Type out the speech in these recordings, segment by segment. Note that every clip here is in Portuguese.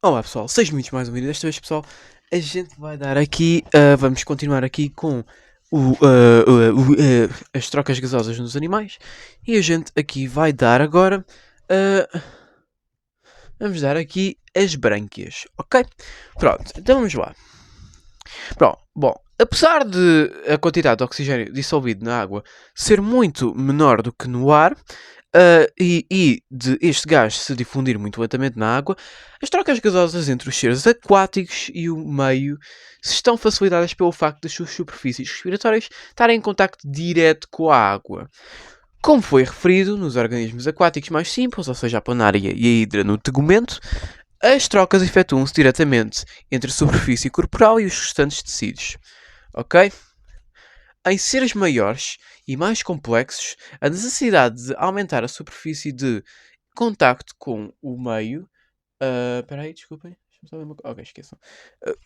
Olá pessoal, sejam muito mais um vídeo. Desta vez, pessoal, a gente vai dar aqui, vamos continuar aqui com as trocas gasosas nos animais. E a gente aqui vai dar agora, vamos dar aqui as brânquias, ok? Pronto, então vamos lá. Pronto, bom, apesar de a quantidade de oxigênio dissolvido na água ser muito menor do que no ar, e de este gás se difundir muito lentamente na água, as trocas gasosas entre os seres aquáticos e o meio estão facilitadas pelo facto das suas superfícies respiratórias estarem em contacto direto com a água. Como foi referido, nos organismos aquáticos mais simples, ou seja, a planária e a hidra no tegumento, as trocas efetuam-se diretamente entre a superfície corporal e os restantes tecidos. Ok? Em seres maiores e mais complexos, a necessidade de aumentar a superfície de contacto com o meio. Espera aí, desculpem. Deixa-me só ver uma coisa. Ok, esqueçam.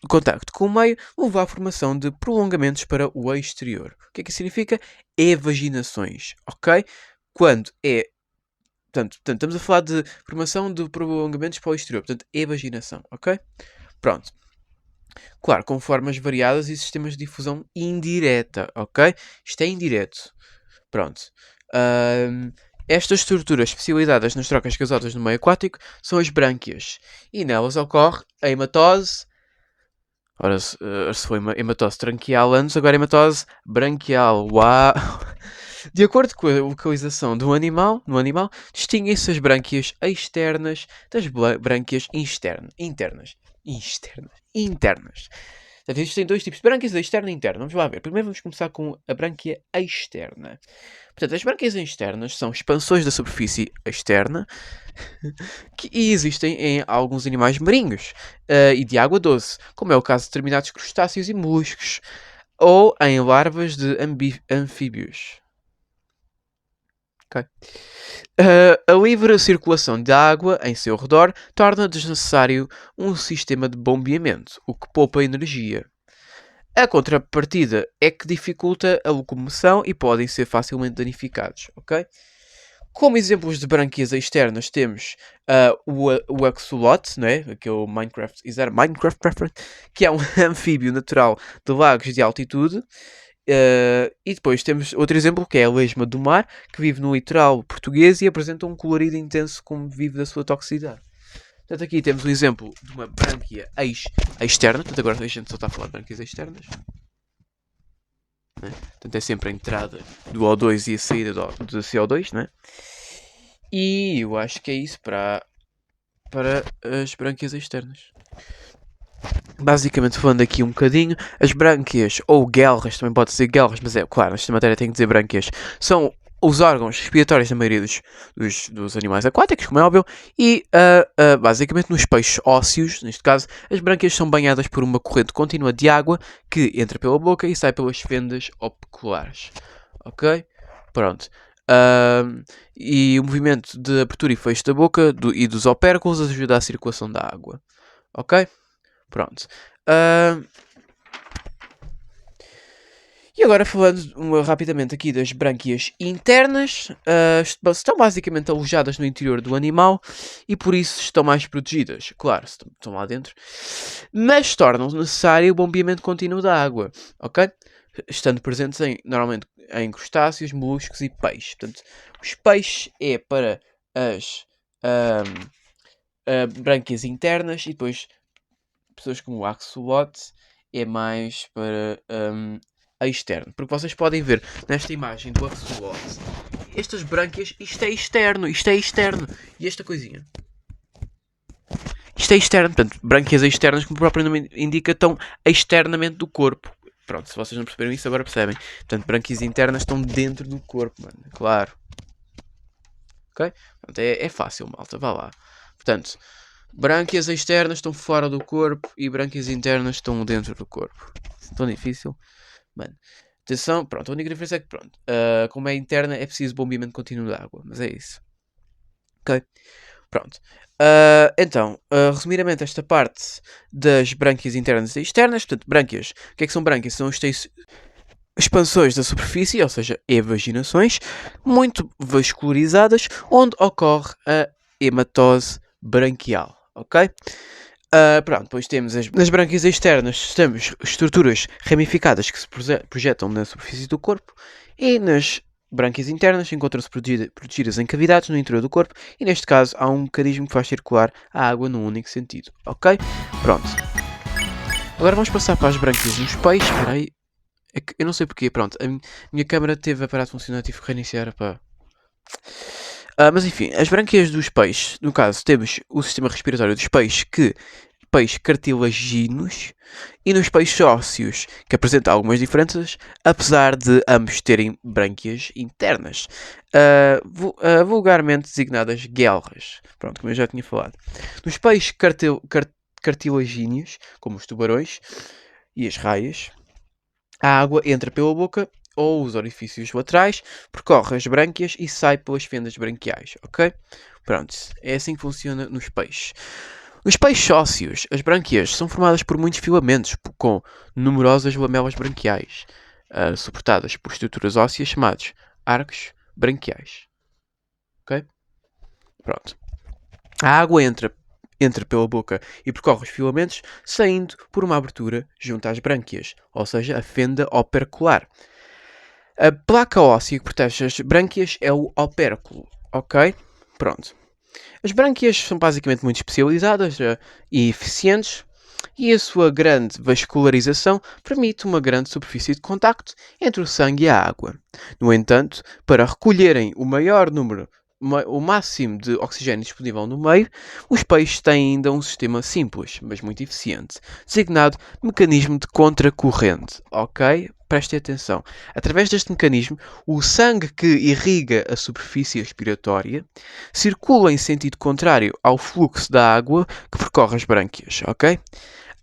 Contacto com o meio leva à formação de prolongamentos para o exterior. O que é que isso significa? Evaginações. Ok? Quando é. Portanto, estamos a falar de formação de prolongamentos para o exterior. Portanto, evaginação. Ok? Pronto. Claro, com formas variadas e sistemas de difusão indireta, ok? Isto é indireto. Pronto. Estas estruturas especializadas nas trocas gasosas no meio aquático são as brânquias. E nelas ocorre a hematose. Ora, se foi uma hematose tranquial antes, agora hematose branquial. Uau! De acordo com a localização no animal, distinguem-se as brânquias externas das brânquias internas. Portanto, existem dois tipos de brânquias, a externa e a interna. Vamos lá ver. Primeiro vamos começar com a brânquia externa. Portanto, as brânquias externas são expansões da superfície externa que existem em alguns animais marinhos e de água doce, como é o caso de determinados crustáceos e moluscos, ou em larvas de anfíbios. Okay. A livre circulação de água em seu redor torna desnecessário um sistema de bombeamento, o que poupa energia. A contrapartida é que dificulta a locomoção e podem ser facilmente danificados. Okay? Como exemplos de brânquias externas temos o axolote, né? Que é o Minecraft Preference, que é um anfíbio natural de lagos de altitude. E depois temos outro exemplo que é a lesma do mar, que vive no litoral português e apresenta um colorido intenso como vive da sua toxicidade. Portanto, aqui temos um exemplo de uma brânquia externa. Portanto, agora a gente só está a falar de brânquias externas. Né? Portanto, é sempre a entrada do O2 e a saída do CO2. Né? E eu acho que é isso para as brânquias externas. Basicamente, falando aqui um bocadinho, as brânquias, ou guelras, também pode ser guelras, mas é claro, nesta matéria tem que dizer brânquias, são os órgãos respiratórios da maioria dos animais aquáticos, como é óbvio, e basicamente nos peixes ósseos, neste caso, as brânquias são banhadas por uma corrente contínua de água que entra pela boca e sai pelas fendas opiculares. Ok? Pronto. E o movimento de abertura e fecho da boca e dos opérculos ajuda à circulação da água. Ok? Pronto. E agora falando rapidamente aqui das brânquias internas, estão basicamente alojadas no interior do animal e por isso estão mais protegidas. Claro, estão lá dentro. Mas tornam necessário o bombeamento contínuo da água, ok? Estando presentes normalmente em crustáceos, moluscos e peixes. Portanto, os peixes é para as brânquias internas e depois pessoas como o axolote é mais para a externo. Porque vocês podem ver nesta imagem do axolote, estas brânquias, isto é externo. E esta coisinha, isto é externo. Portanto, brânquias externas, como o próprio nome indica, estão externamente do corpo. Pronto, se vocês não perceberam isso, agora percebem. Portanto, brânquias internas estão dentro do corpo, mano. Claro. Ok? Portanto, é fácil, malta. Vá lá. Portanto, brânquias externas estão fora do corpo e brânquias internas estão dentro do corpo. Tão difícil? Mano, atenção, pronto, a única diferença é que, pronto, como é interna, é preciso bombeamento contínuo de água, mas é isso. Ok? Pronto. Então, resumidamente, esta parte das brânquias internas e externas, portanto, brânquias, o que é que são brânquias? São expansões da superfície, ou seja, evaginações, muito vascularizadas, onde ocorre a hematose branquial, ok? Pronto, depois temos nas brânquias externas, temos estruturas ramificadas que se projetam na superfície do corpo, e nas brânquias internas encontram-se protegidas em cavidades no interior do corpo, e neste caso há um mecanismo que faz circular a água num único sentido, ok? Pronto. Agora vamos passar para as brânquias nos peixes. Espera aí. É que eu não sei porquê, pronto. A minha câmera teve a parar de funcionar, tive que reiniciar para... mas enfim, as brânquias dos peixes, no caso, temos o sistema respiratório dos peixes, peixes cartilaginos, e nos peixes ósseos, que apresenta algumas diferenças, apesar de ambos terem brânquias internas, vulgarmente designadas guelras. Pronto, como eu já tinha falado. Nos peixes cartilagíneos, como os tubarões e as raias, a água entra pela boca ou os orifícios laterais, percorre as brânquias e sai pelas fendas branquiais, ok? Pronto, é assim que funciona nos peixes. Nos peixes ósseos, as brânquias são formadas por muitos filamentos, com numerosas lamelas branquiais, suportadas por estruturas ósseas chamadas arcos branquiais. Ok? Pronto. A água entra pela boca e percorre os filamentos, saindo por uma abertura junto às brânquias, ou seja, a fenda opercular. A placa óssea que protege as brânquias é o opérculo, ok? Pronto. As brânquias são basicamente muito especializadas e eficientes, e a sua grande vascularização permite uma grande superfície de contacto entre o sangue e a água. No entanto, para recolherem o máximo de oxigênio disponível no meio, os peixes têm ainda um sistema simples, mas muito eficiente, designado mecanismo de contracorrente. Ok? Prestem atenção. Através deste mecanismo, o sangue que irriga a superfície respiratória circula em sentido contrário ao fluxo da água que percorre as brânquias. Ok?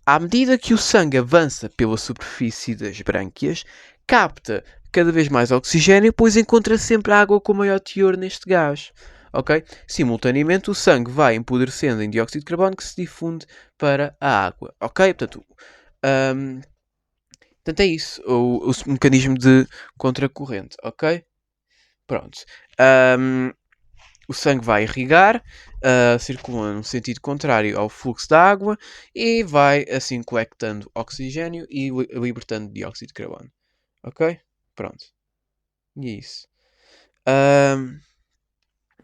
À medida que o sangue avança pela superfície das brânquias, capta cada vez mais oxigênio, pois encontra sempre água com maior teor neste gás. Ok? Simultaneamente, o sangue vai empobrecendo em dióxido de carbono que se difunde para a água. Ok? Portanto, é isso. O mecanismo de contracorrente. Ok? Pronto. O sangue vai irrigar, circula num sentido contrário ao fluxo da água e vai assim colectando oxigênio e libertando dióxido de carbono. Ok? Pronto. E é isso.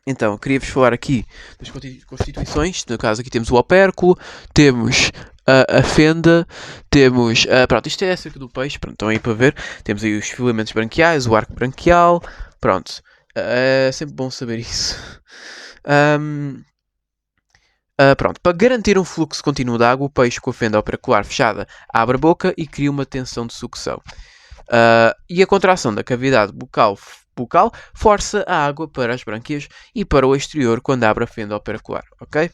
Então, queria-vos falar aqui das constituições. No caso, aqui temos o opérculo, temos a fenda, temos. Pronto, isto é acerca do peixe. Pronto, estão aí para ver. Temos aí os filamentos branquiais, o arco branquial. Pronto. É sempre bom saber isso. Pronto, para garantir um fluxo contínuo de água, o peixe com a fenda operacular fechada abre a boca e cria uma tensão de sucção. E a contração da cavidade bucal força a água para as brânquias e para o exterior quando abre a fenda operacular, ok?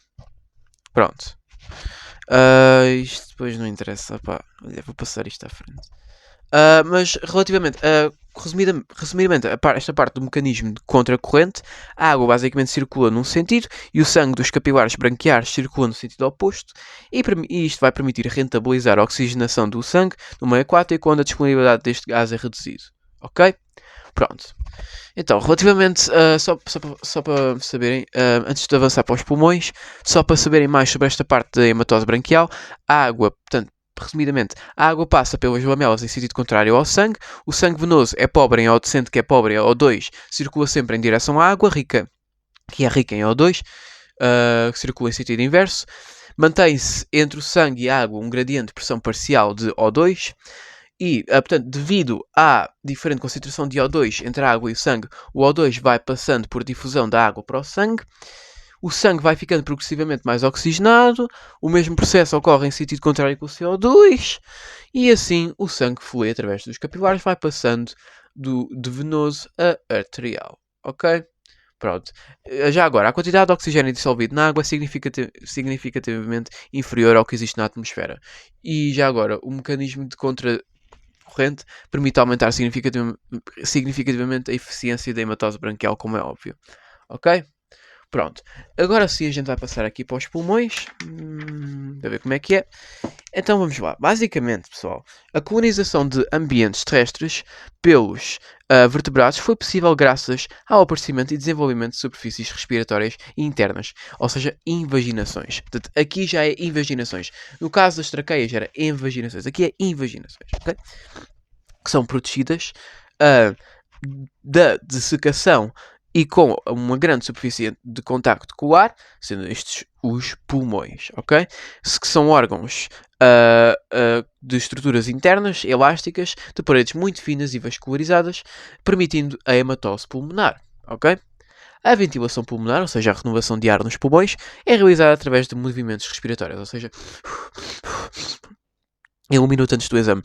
Pronto. Isto depois não interessa, pá. Olha, vou passar isto à frente. Mas relativamente, resumidamente, esta parte do mecanismo de contracorrente, a água basicamente circula num sentido e o sangue dos capilares branquiares circula no sentido oposto, e isto vai permitir rentabilizar a oxigenação do sangue no meio aquático, onde a disponibilidade deste gás é reduzido. Ok? Pronto. Então, relativamente, só para saberem, antes de avançar para os pulmões, só para saberem mais sobre esta parte da hematose branquial, a água, portanto, resumidamente, a água passa pelas lamelas em sentido contrário ao sangue, o sangue venoso é pobre em O2, sendo que é pobre em O2, circula sempre em direção à água, que é rica em O2, que circula em sentido inverso, mantém-se entre o sangue e a água um gradiente de pressão parcial de O2, e, portanto, devido à diferente concentração de O2 entre a água e o sangue, o O2 vai passando por difusão da água para o sangue vai ficando progressivamente mais oxigenado, o mesmo processo ocorre em sentido contrário com o CO2, e assim o sangue flui através dos capilares, vai passando de venoso a arterial. Ok? Pronto. Já agora, a quantidade de oxigênio dissolvido na água é significativamente inferior ao que existe na atmosfera. E já agora, o mecanismo de contracorrente permite aumentar significativamente a eficiência da hematose branquial, como é óbvio. Ok? Pronto, agora sim a gente vai passar aqui para os pulmões, para ver como é que é. Então vamos lá. Basicamente, pessoal, a colonização de ambientes terrestres pelos vertebrados foi possível graças ao aparecimento e desenvolvimento de superfícies respiratórias internas, ou seja, invaginações. Portanto, aqui já é invaginações. No caso das traqueias era invaginações. Aqui é invaginações, ok? Que são protegidas uh, da dessecação e com uma grande superfície de contacto com o ar, sendo estes os pulmões, ok? Que são órgãos de estruturas internas, elásticas, de paredes muito finas e vascularizadas, permitindo a hematose pulmonar, ok? A ventilação pulmonar, ou seja, a renovação de ar nos pulmões, é realizada através de movimentos respiratórios, ou seja, em 1 minuto antes do exame.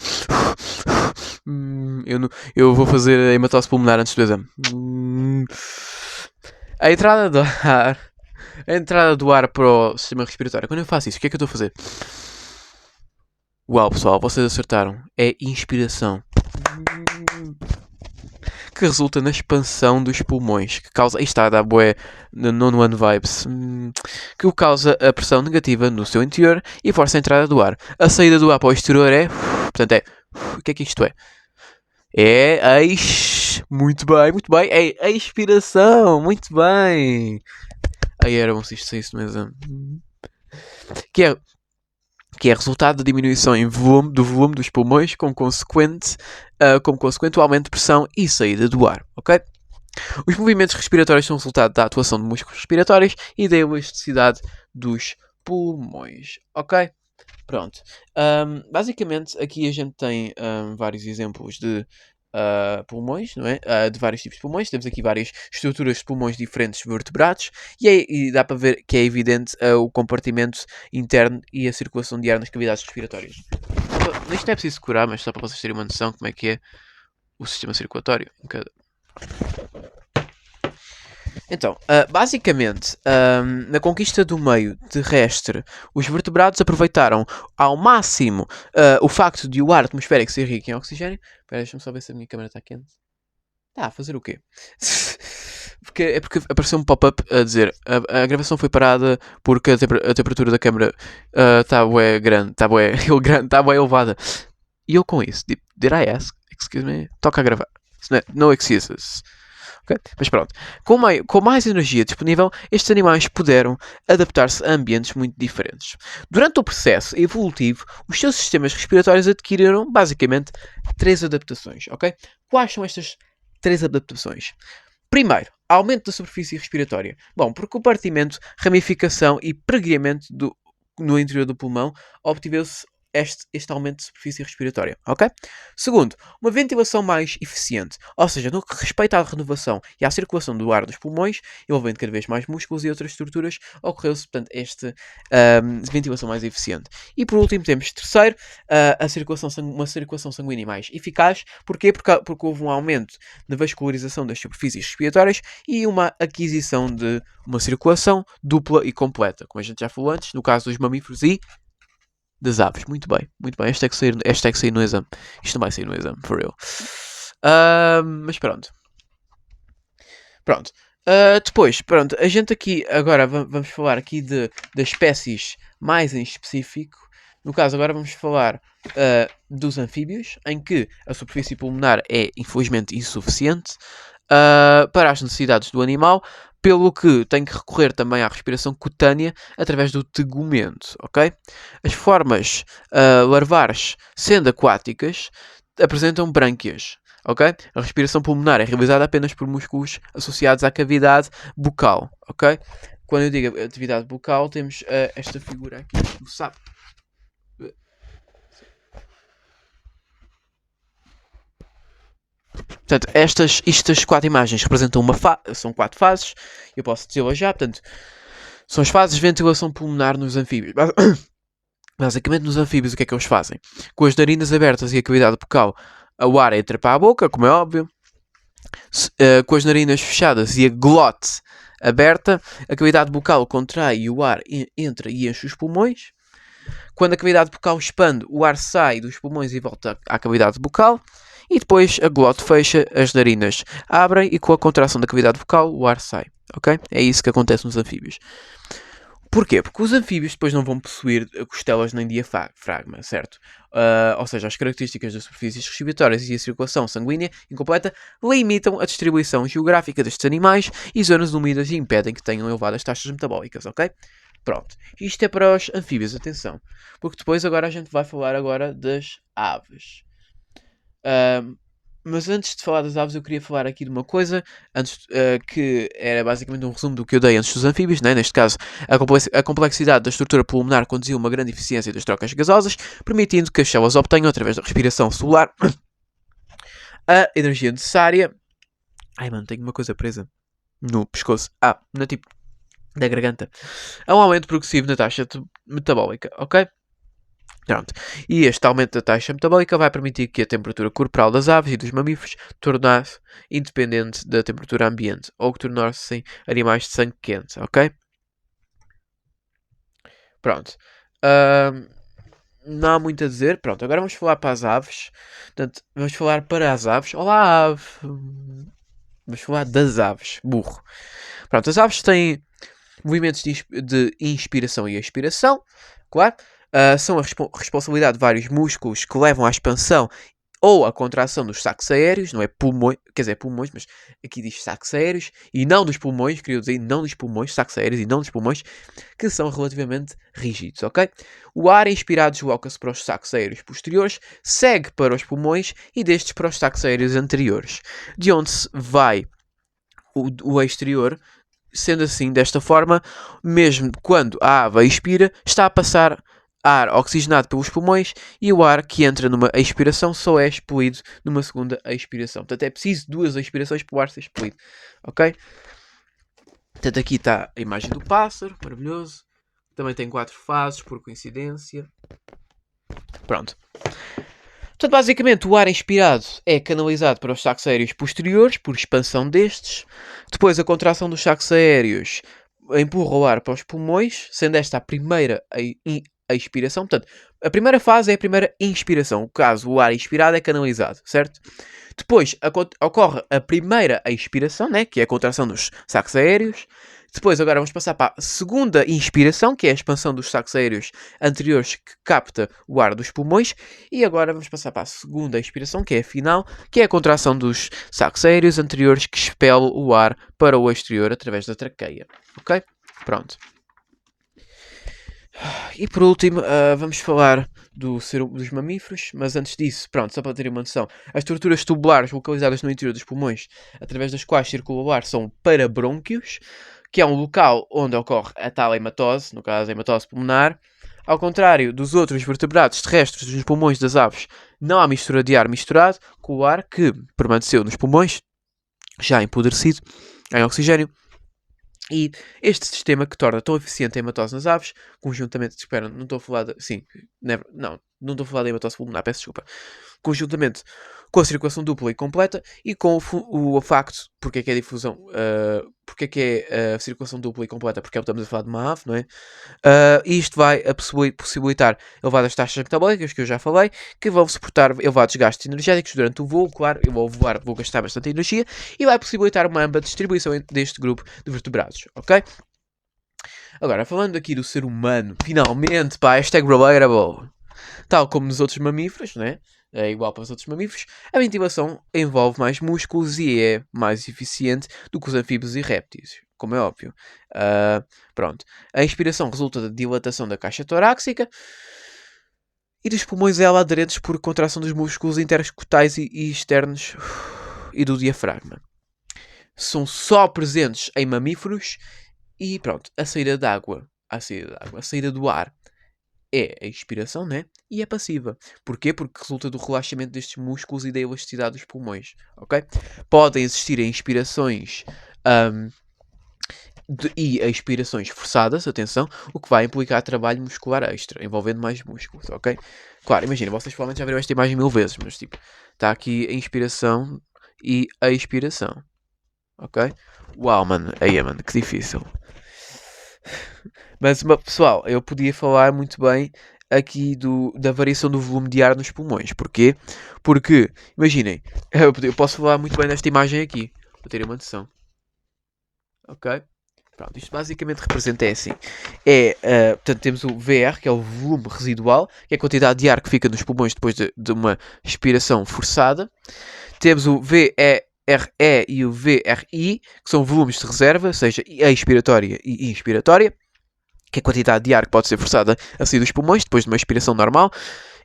Eu vou fazer a hematose pulmonar antes do exame. A entrada do ar. A entrada do ar para o sistema respiratório. Quando eu faço isso, o que é que eu estou a fazer? Uau, pessoal, vocês acertaram. É inspiração. Que resulta na expansão dos pulmões. Que causa. Aí está, dá bué no nono ano vibes. Que o causa a pressão negativa no seu interior e força a entrada do ar. A saída do ar para o exterior é. Portanto, é. O que é que isto é? É muito bem, muito bem. É a expiração, muito bem. Aí era bom se isto saísse no exame. Que é resultado da diminuição do volume dos pulmões como consequente o aumento de pressão e saída do ar, ok? Os movimentos respiratórios são resultado da atuação de músculos respiratórios e da elasticidade dos pulmões, ok? Pronto. Basicamente, aqui a gente tem vários exemplos de pulmões, não é? De vários tipos de pulmões. Temos aqui várias estruturas de pulmões diferentes vertebrados e dá para ver que é evidente o compartimento interno e a circulação de ar nas cavidades respiratórias. Isto não é preciso decorar, mas só para vocês terem uma noção como é que é o sistema circulatório em cada. Então, basicamente, na conquista do meio terrestre, os vertebrados aproveitaram ao máximo o facto de o ar atmosférico ser rico em oxigênio. Espera, deixa-me só ver se a minha câmera está quente. Está a fazer o quê? porque apareceu um pop-up a dizer a gravação foi parada porque a temperatura da câmera está bué grande, está bué elevada. E eu com isso, did I ask? Excuse me? Toca a gravar. No excuses. Okay? Mas pronto, com mais energia disponível, estes animais puderam adaptar-se a ambientes muito diferentes. Durante o processo evolutivo, os seus sistemas respiratórios adquiriram basicamente 3 adaptações. Okay? Quais são estas 3 adaptações? Primeiro, aumento da superfície respiratória. Bom, por compartimento, ramificação e pregreamento no interior do pulmão, obteve-se este aumento de superfície respiratória, ok? Segundo, uma ventilação mais eficiente, ou seja, no que respeita à renovação e à circulação do ar dos pulmões, envolvendo cada vez mais músculos e outras estruturas, ocorreu-se, portanto, esta ventilação mais eficiente. E por último temos terceiro, uma circulação sanguínea mais eficaz. Porquê? Porque houve um aumento na vascularização das superfícies respiratórias e uma aquisição de uma circulação dupla e completa, como a gente já falou antes, no caso dos mamíferos e das aves. Muito bem, muito bem. Esta é que sair no exame. Isto não vai sair no exame, for real. Mas pronto. Pronto. Depois, pronto, a gente aqui, agora vamos falar aqui das espécies mais em específico. No caso, agora vamos falar dos anfíbios, em que a superfície pulmonar é, infelizmente, insuficiente para as necessidades do animal, pelo que tem que recorrer também à respiração cutânea através do tegumento, ok? As formas larvares, sendo aquáticas, apresentam brânquias, ok? A respiração pulmonar é realizada apenas por músculos associados à cavidade bucal, ok? Quando eu digo atividade bucal, temos esta figura aqui do sapo. Portanto, estas 4 imagens representam são 4 fases. Eu posso dizê-las já. Portanto, são as fases de ventilação pulmonar nos anfíbios. Basicamente, nos anfíbios, o que é que eles fazem? Com as narinas abertas e a cavidade bucal, o ar entra para a boca, como é óbvio. Com as narinas fechadas e a glote aberta, a cavidade bucal contrai e o ar entra e enche os pulmões. Quando a cavidade bucal expande, o ar sai dos pulmões e volta à cavidade bucal. E depois a glote fecha, as narinas abrem e com a contração da cavidade bucal o ar sai. Ok? É isso que acontece nos anfíbios. Porquê? Porque os anfíbios depois não vão possuir costelas nem diafragma, certo? Ou seja, as características das superfícies respiratórias e a circulação sanguínea incompleta limitam a distribuição geográfica destes animais e zonas úmidas e impedem que tenham elevadas taxas metabólicas, ok? Pronto. Isto é para os anfíbios, atenção. Porque depois agora a gente vai falar agora das aves. Mas antes de falar das aves, eu queria falar aqui de uma coisa, antes, que era basicamente um resumo do que eu dei antes dos anfíbios, né? Neste caso, a complexidade da estrutura pulmonar conduziu a uma grande eficiência das trocas gasosas, permitindo que as células obtenham, através da respiração celular, a energia necessária. Ai mano, tenho uma coisa presa no pescoço. Na tipo da garganta. A um aumento progressivo na taxa metabólica, ok? Pronto. E este aumento da taxa metabólica vai permitir que a temperatura corporal das aves e dos mamíferos tornar-se independente da temperatura ambiente, ou que tornar-se animais de sangue quente, ok? Pronto. Não há muito a dizer. Pronto, agora vamos falar para as aves. Portanto, vamos falar para as aves. Olá, ave. Vamos falar das aves. Burro. Pronto, as aves têm movimentos de inspiração e expiração, claro. São a responsabilidade de vários músculos que levam à expansão ou à contração dos sacos aéreos, não é pulmões, quer dizer, pulmões, mas aqui diz sacos aéreos, e não dos pulmões, queria dizer, não dos pulmões, sacos aéreos e não dos pulmões, que são relativamente rígidos, ok? O ar inspirado desloca-se para os sacos aéreos posteriores, segue para os pulmões e destes para os sacos aéreos anteriores, de onde se vai o exterior. Sendo assim, desta forma, mesmo quando a ave expira, está a passar ar oxigenado pelos pulmões e o ar que entra numa expiração só é expelido numa segunda expiração. Portanto, é preciso duas expirações para o ar ser expelido. Ok? Portanto, aqui está a imagem do pássaro, maravilhoso. Também tem 4 fases, por coincidência. Pronto. Portanto, basicamente, o ar inspirado é canalizado para os sacos aéreos posteriores, por expansão destes. Depois, a contração dos sacos aéreos empurra o ar para os pulmões, sendo esta a primeira expiração. Portanto, a primeira fase é a primeira inspiração. O caso, o ar inspirado é canalizado, certo? Depois, ocorre a primeira expiração, né, que é a contração dos sacos aéreos. Depois, agora vamos passar para a segunda inspiração, que é a expansão dos sacos aéreos anteriores que capta o ar dos pulmões. E agora vamos passar para a segunda inspiração, que é a final, que é a contração dos sacos aéreos anteriores que expele o ar para o exterior através da traqueia. Ok? Pronto. E por último, vamos falar dos mamíferos, mas antes disso, pronto, só para terem uma noção, as estruturas tubulares localizadas no interior dos pulmões, através das quais circula o ar, são parabrônquios, que é um local onde ocorre a tal hematose, no caso a hematose pulmonar. Ao contrário dos outros vertebrados terrestres dos pulmões das aves, não há mistura de ar misturado com o ar que permaneceu nos pulmões, já empodrecido em oxigênio. E este sistema que torna tão eficiente a hematose nas aves, conjuntamente, espera, não estou a falar de, sim, não estou a falar da hematose pulmonar, peço desculpa, conjuntamente com a circulação dupla e completa e com o facto, porque é que é a difusão, porque é que é a circulação dupla e completa, porque estamos a falar de uma ave, não é? E isto vai possibilitar elevadas taxas metabólicas, que eu já falei, que vão suportar elevados gastos energéticos durante o voo. Claro, eu vou voar, vou gastar bastante energia, e vai possibilitar uma ampla distribuição deste grupo de vertebrados, ok? Agora, falando aqui do ser humano, finalmente, pá, #relatable. Tal como nos outros mamíferos, né? É igual para os outros mamíferos, a ventilação envolve mais músculos e é mais eficiente do que os anfíbios e répteis, como é óbvio. Pronto. A inspiração resulta da dilatação da caixa torácica e dos pulmões a ela aderentes por contração dos músculos intercostais e externos e do diafragma. São só presentes em mamíferos e pronto, a saída d'água, a saída do ar é a expiração, né? E é passiva. Porquê? Porque resulta do relaxamento destes músculos e da elasticidade dos pulmões, ok? Podem existir inspirações e expirações forçadas, atenção, o que vai implicar trabalho muscular extra, envolvendo mais músculos, ok? Claro, imagina, vocês provavelmente já viram esta imagem 1000 vezes, mas tipo, está aqui a inspiração e a expiração, ok? Uau, mano, aí, mano, que difícil. Mas, pessoal, eu podia falar muito bem aqui da variação do volume de ar nos pulmões. Porquê? Porque, imaginem, eu posso falar muito bem desta imagem aqui, para terem uma noção. Ok? Pronto, isto basicamente representa assim. Portanto, temos o VR, que é o volume residual, que é a quantidade de ar que fica nos pulmões depois de uma expiração forçada. Temos o VRE e o VRI, que são volumes de reserva, seja expiratória e inspiratória, que é a quantidade de ar que pode ser forçada a sair dos pulmões depois de uma expiração normal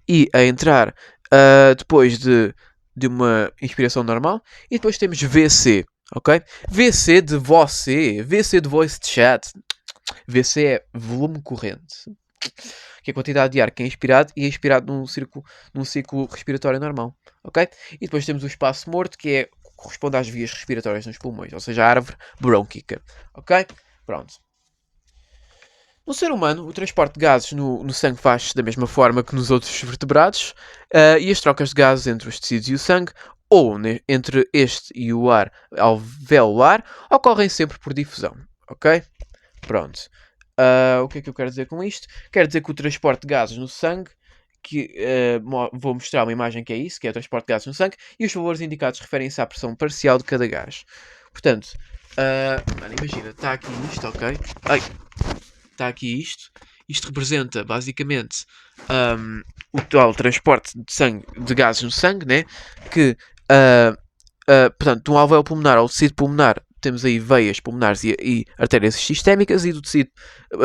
e a entrar depois de uma inspiração normal. E depois temos VC, ok? VC de você, VC de voice chat. VC é volume corrente, que é a quantidade de ar que é inspirado e é expirado num ciclo respiratório normal, ok? E depois temos o espaço morto, que corresponde às vias respiratórias nos pulmões, ou seja, a árvore brônquica, ok? Pronto. No ser humano, o transporte de gases no sangue faz-se da mesma forma que nos outros vertebrados, e as trocas de gases entre os tecidos e o sangue, ou entre este e o ar alveolar, ocorrem sempre por difusão. Ok? Pronto. O que é que eu quero dizer com isto? Quero dizer que o transporte de gases no sangue, vou mostrar uma imagem que é isso, que é o transporte de gases no sangue, e os valores indicados referem-se à pressão parcial de cada gás. Portanto, imagina, está aqui isto, ok? Ai, está aqui isto. Isto representa basicamente o tal transporte de sangue, de gases no sangue, né? Que, portanto, de um alvéolo pulmonar ao tecido pulmonar, temos aí veias pulmonares e artérias sistémicas, e do tecido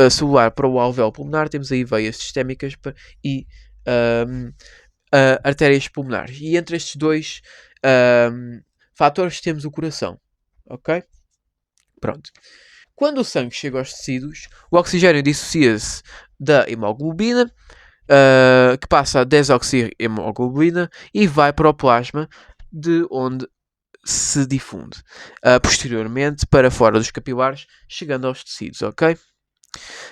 celular para o alvéolo pulmonar, temos aí veias sistémicas e artérias pulmonares. E entre estes dois fatores temos o coração, ok? Pronto. Quando o sangue chega aos tecidos, o oxigênio dissocia-se da hemoglobina, que passa a desoxihemoglobina e vai para o plasma, de onde se difunde posteriormente para fora dos capilares, chegando aos tecidos, ok?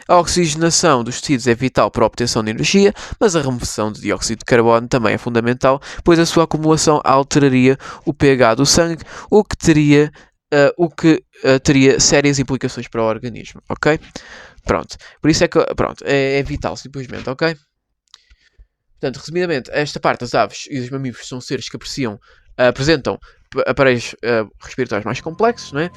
A oxigenação dos tecidos é vital para a obtenção de energia, mas a remoção de dióxido de carbono também é fundamental, pois a sua acumulação alteraria o pH do sangue, o que teria sérias implicações para o organismo, ok? Pronto, por isso é que é vital, simplesmente, ok? Portanto, resumidamente, esta parte das aves e dos mamíferos são seres que apresentam aparelhos respiratórios mais complexos, não é?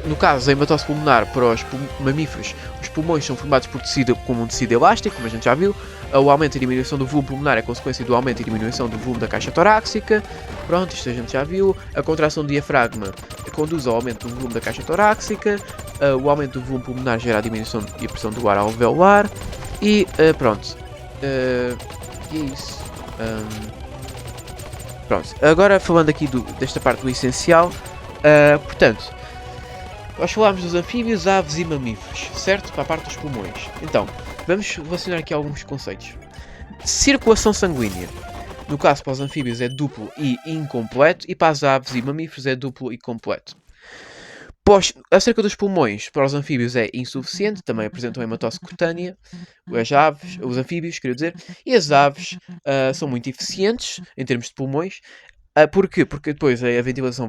No caso da hematose pulmonar, para os mamíferos, os pulmões são formados por tecido como um tecido elástico, como a gente já viu. O aumento e diminuição do volume pulmonar é consequência do aumento e diminuição do volume da caixa torácica. Pronto, isto a gente já viu. A contração do diafragma conduz ao aumento do volume da caixa torácica. O aumento do volume pulmonar gera a diminuição e a pressão do ar alveolar. E pronto. E é isso. Pronto, agora falando aqui desta parte do essencial. Portanto, nós falámos dos anfíbios, aves e mamíferos, certo? Para a parte dos pulmões. Então, vamos relacionar aqui alguns conceitos. Circulação sanguínea. No caso, para os anfíbios é duplo e incompleto, e para as aves e mamíferos é duplo e completo. Acerca dos pulmões, para os anfíbios é insuficiente, também apresentam hematose cutânea. Os anfíbios, quero dizer, e as aves são muito eficientes em termos de pulmões. Porquê? Porque depois a ventilação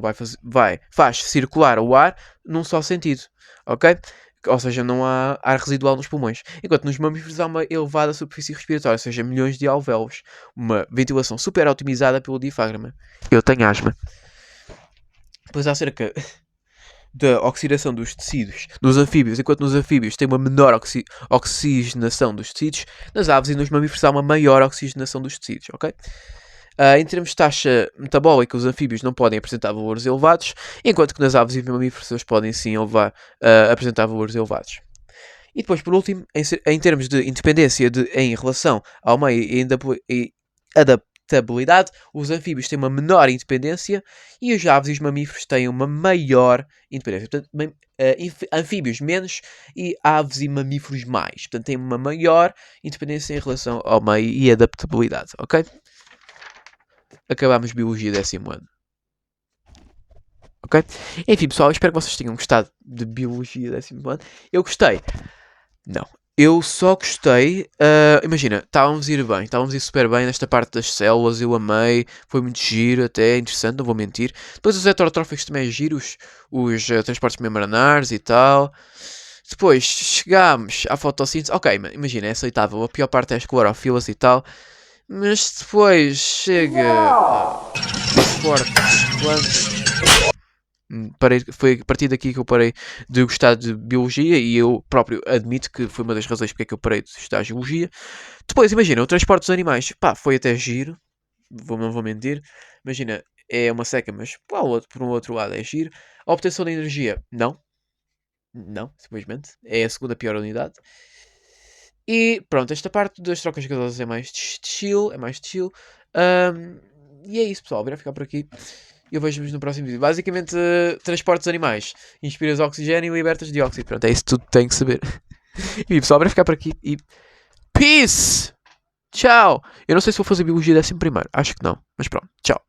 faz circular o ar num só sentido, ok? Ou seja, não há ar residual nos pulmões. Enquanto nos mamíferos há uma elevada superfície respiratória, ou seja, milhões de alvéolos. Uma ventilação super otimizada pelo diafragma. Eu tenho asma. Depois acerca da oxidação dos tecidos nos anfíbios, enquanto nos anfíbios tem uma menor oxigenação dos tecidos, nas aves e nos mamíferos há uma maior oxigenação dos tecidos, ok? Em termos de taxa metabólica, os anfíbios não podem apresentar valores elevados, enquanto que nas aves e mamíferos eles podem sim apresentar valores elevados. E depois, por último, em termos de independência em relação ao meio e adaptabilidade, os anfíbios têm uma menor independência e os aves e os mamíferos têm uma maior independência. Portanto, anfíbios menos e aves e mamíferos mais. Portanto, têm uma maior independência em relação ao meio e adaptabilidade, ok? Acabámos Biologia 10º ano. Ok? Enfim, pessoal, espero que vocês tenham gostado de Biologia 10º ano. Eu gostei. Não. Eu só gostei. Imagina, estávamos a ir super bem nesta parte das células. Eu amei. Foi muito giro, até interessante, não vou mentir. Depois os heterotróficos também é giro, os transportes membranares e tal. Depois chegámos à fotossíntese. Ok, imagina, é aceitável. A pior parte é as clorofilas e tal. Mas depois chega a forte das plantas. Foi a partir daqui que eu parei de gostar de biologia e eu próprio admito que foi uma das razões porque é que eu parei de estudar geologia. Depois, imagina, o transporte dos animais, pá, foi até giro, não vou mentir. Imagina, é uma seca, mas por um outro lado é giro. A obtenção de energia, não. Não, simplesmente. É a segunda pior unidade. E pronto, esta parte das trocas gasosas é mais chill, é mais chill. E é isso, pessoal. Vai ficar por aqui. Eu vejo-vos no próximo vídeo. Basicamente, transportes animais. Inspiras oxigênio e libertas dióxido. Pronto, é isso tudo que tem que saber. E pessoal, vai ficar por aqui. E peace! Tchau! Eu não sei se vou fazer biologia 11º primeiro. Acho que não. Mas pronto, tchau.